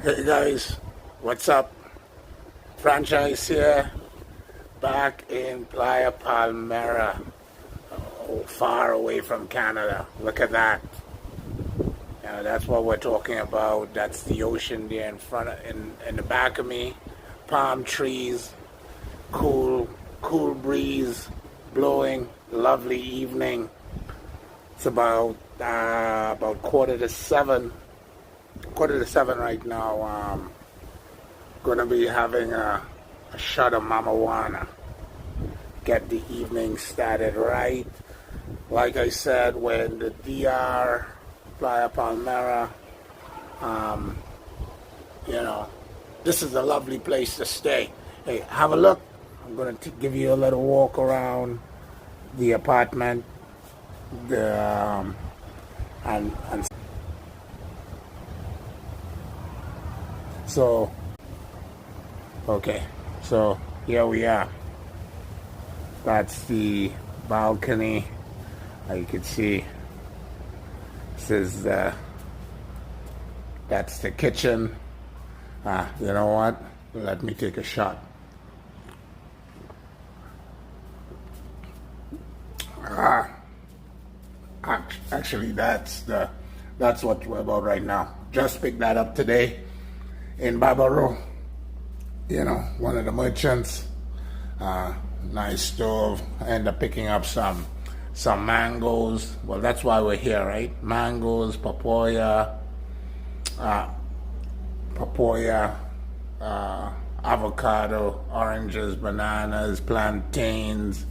Hey guys, what's up? Franchise here, back in Playa Palmera, far away from Canada. Look at that. That's what we're talking about. That's the ocean there in the back of me. Palm trees, cool breeze blowing. Lovely evening. It's about quarter to seven. Quarter to seven right now. Gonna be having a shot of Mamajuana. Get the evening started right. Like I said, when the DR, Playa Palmera, um, this is a lovely place to stay. Hey, have a look. I'm gonna give you a little walk around the apartment, the and so okay. So here we are. That's the balcony. You can see this is that's the kitchen. You know what? Let me take a shot. Ah, actually, that's what we're about right now. Just picked that up today in Barbaro. One of the merchants. Nice stove. I end up picking up some mangoes. Well, that's why we're here, right? Mangoes, papaya, avocado, oranges, bananas, plantains.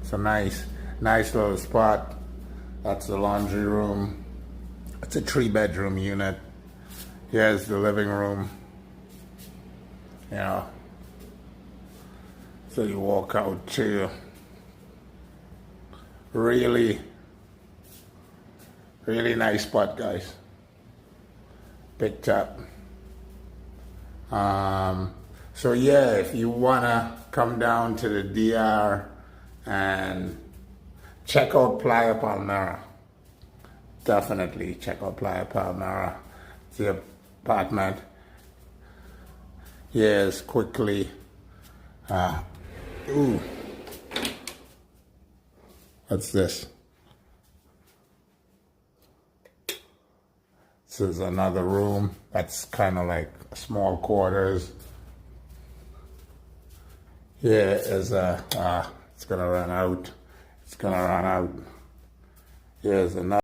It's a nice little spot. That's the laundry room. It's a 3-bedroom unit. Here's the living room. So you walk out to really nice spot, guys. Picked up. So yeah, if you wanna come down to the DR and check out Playa Palmera, definitely check out Playa Palmera. The apartment. Yes, quickly. Ooh. What's this? This is another room. That's kind of like small quarters. Here is it's gonna run out. It's gonna run out. Here's another.